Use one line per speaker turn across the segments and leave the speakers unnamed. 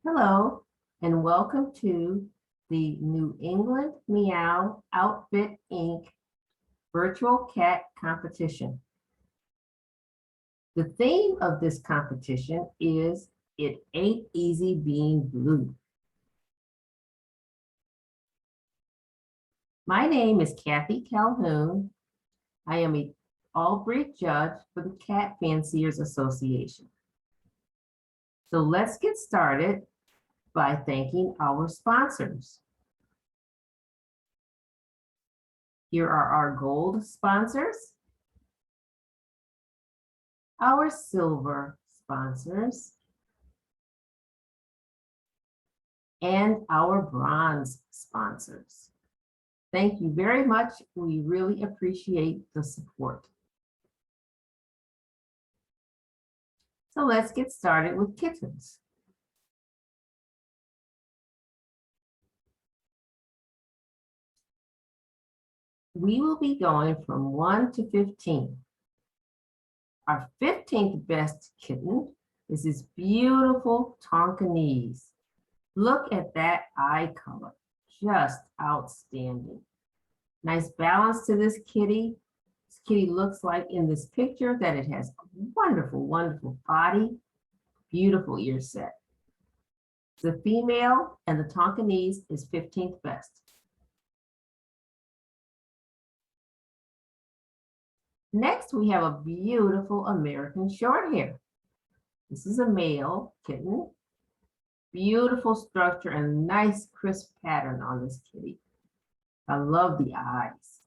Hello, and welcome to the New England Meow Outfit Inc. Virtual Cat Competition. The theme of this competition is It Ain't Easy Being Blue. My name is Kathy Calhoun. I am an all-breed judge for the Cat Fanciers Association. So let's get started by thanking our sponsors. Here are our gold sponsors, our silver sponsors, and our bronze sponsors. Thank you very much. We really appreciate the support. So let's get started with kittens. We will be going from 1 to 15. Our 15th best kitten is this beautiful Tonkinese. Look at that eye color, just outstanding. Nice balance to this kitty. This kitty looks like in this picture that it has a wonderful, wonderful body, beautiful ear set. The female and the Tonkinese is 15th best. Next, we have a beautiful American Shorthair. This is a male kitten. Beautiful structure and nice crisp pattern on this kitty. I love the eyes.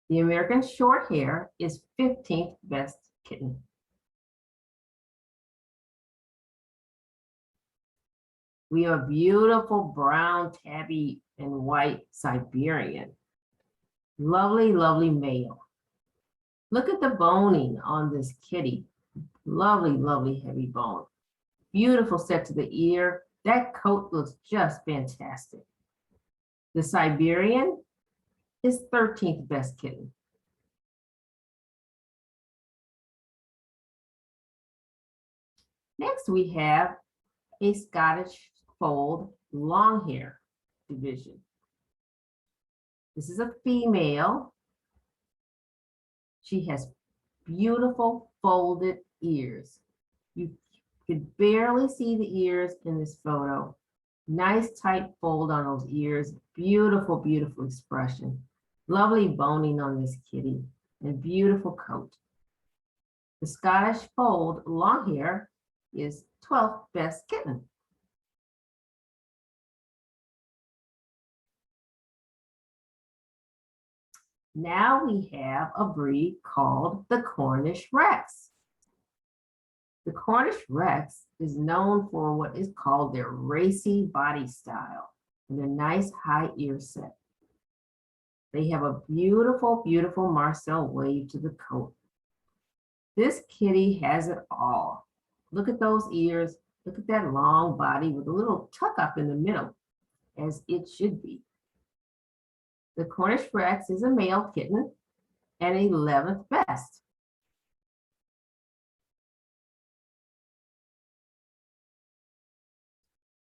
The American Shorthair is 15th best kitten. We have a beautiful brown tabby and white Siberian. Lovely, lovely male. Look at the boning on this kitty. Lovely, lovely heavy bone. Beautiful set to the ear. That coat looks just fantastic. The Siberian is 13th best kitten. Next, we have a Scottish Fold long hair division. This is a female. She has beautiful folded ears. You could barely see the ears in this photo. Nice tight fold on those ears. Beautiful, beautiful expression. Lovely boning on this kitty and beautiful coat. The Scottish Fold long hair is 12th best kitten. Now we have a breed called the Cornish Rex. The Cornish Rex is known for what is called their racy body style and their nice high ear set. They have a beautiful, beautiful Marcel wave to the coat. This kitty has it all. Look at those ears. Look at that long body with a little tuck up in the middle, as it should be. The Cornish Rex is a male kitten and 11th best.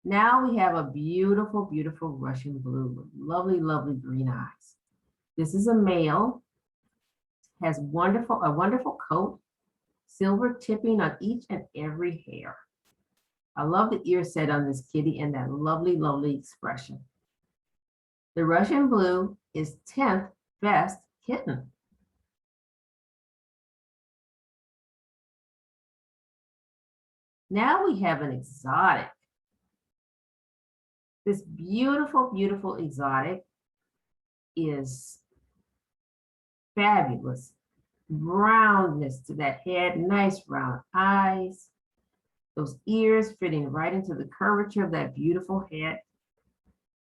Now we have a beautiful, beautiful Russian blue with lovely, lovely green eyes. This is a male, has a wonderful coat, silver tipping on each and every hair. I love the ear set on this kitty and that lovely, lovely expression. The Russian blue is 10th best kitten. Now we have an exotic. This beautiful, beautiful exotic is fabulous. Brownness to that head, nice round eyes. Those ears fitting right into the curvature of that beautiful head.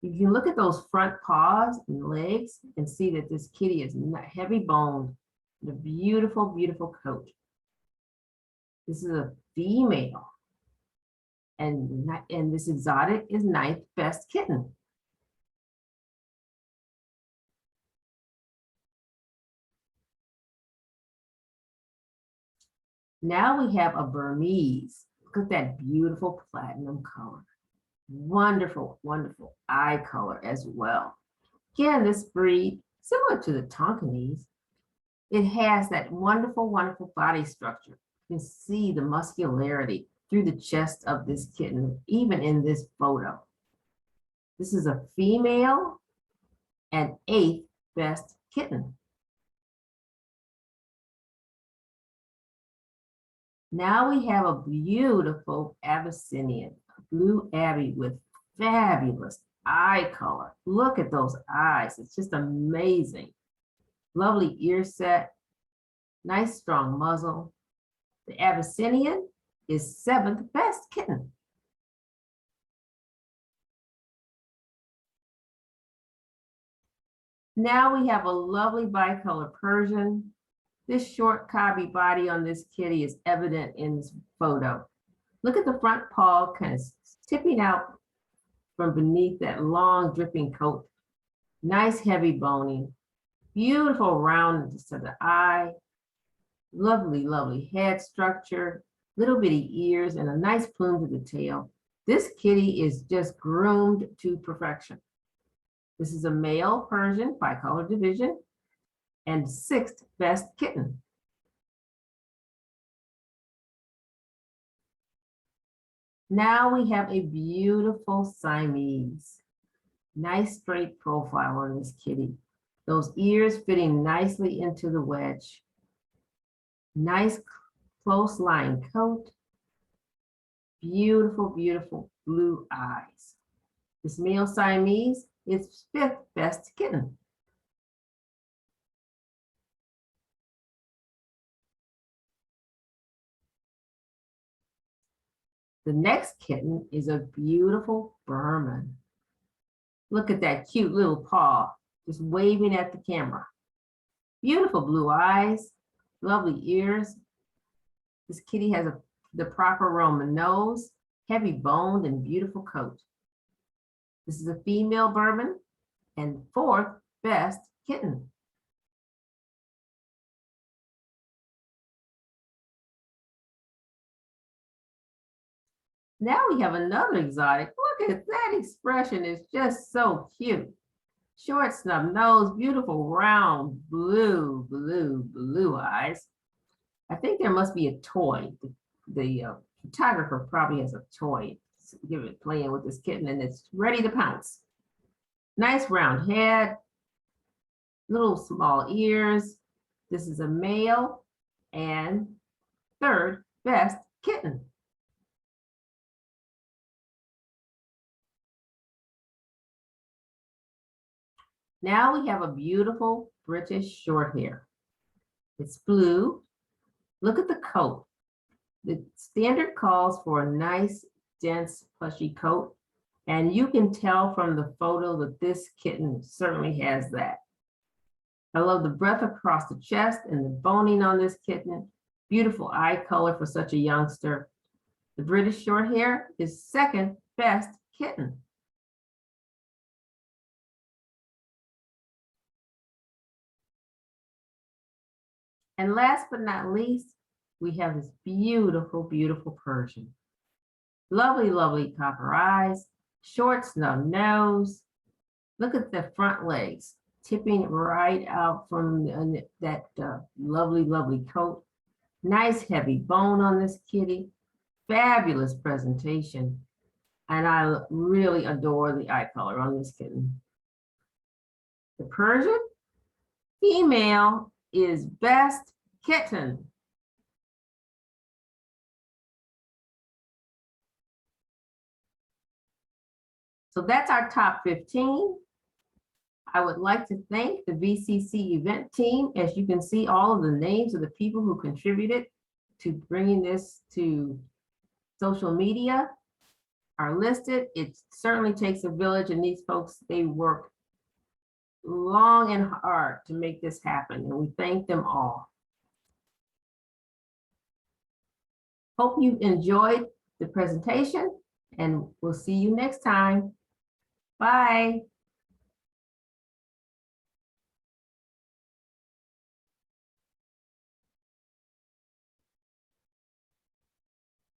You can look at those front paws and legs and see that this kitty is heavy boned and a beautiful, beautiful coat. This is a female. And this exotic is 9th best kitten. Now we have a Burmese Look at that beautiful platinum color. Wonderful, wonderful eye color as well. Again, this breed, similar to the Tonkinese, it has that wonderful, wonderful body structure. You can see the muscularity through the chest of this kitten, even in this photo. This is a female and 8th best kitten. Now we have a beautiful Abyssinian, blue Abby with fabulous eye color. Look at those eyes. It's just amazing. Lovely ear set, nice strong muzzle. The Abyssinian is 7th best kitten. Now we have a lovely bicolor Persian. This short cobby body on this kitty is evident in this photo. Look at the front paw kind of tipping out from beneath that long dripping coat. Nice heavy boning, beautiful roundness to the eye, lovely, lovely head structure, little bitty ears, and a nice plume to the tail. This kitty is just groomed to perfection. This is a male Persian bicolor division and 6th best kitten. Now we have a beautiful Siamese. Nice straight profile on this kitty. Those ears fitting nicely into the wedge. Nice close lying coat. Beautiful, beautiful blue eyes. This male Siamese is 5th best kitten. The next kitten is a beautiful berman. Look at that cute little paw, just waving at the camera. Beautiful blue eyes, lovely ears. This kitty has the proper Roman nose, heavy boned and beautiful coat. This is a female berman and 4th best kitten. Now we have another exotic. Look at that expression, it's just so cute. Short snub nose, beautiful round blue, blue eyes. I think there must be a toy. The photographer probably has a toy. Give it playing with this kitten and it's ready to pounce. Nice round head, little small ears. This is a male and 3rd best kitten. Now we have a beautiful British Shorthair. It's blue. Look at the coat. The standard calls for a nice, dense, plushy coat. And you can tell from the photo that this kitten certainly has that. I love the breadth across the chest and the boning on this kitten. Beautiful eye color for such a youngster. The British Shorthair is 2nd best kitten. And last but not least, we have this beautiful, beautiful Persian. Lovely, lovely copper eyes, short snub nose. Look at the front legs, tipping right out from that lovely, lovely coat. Nice heavy bone on this kitty. Fabulous presentation. And I really adore the eye color on this kitten. The Persian female is best kitten. So that's our top 15. I would like to thank the VCC event team. As you can see, all of the names of the people who contributed to bringing this to social media are listed. It certainly takes a village, and these folks, they work long and hard to make this happen, and we thank them all. Hope you enjoyed the presentation, and we'll see you next time. Bye.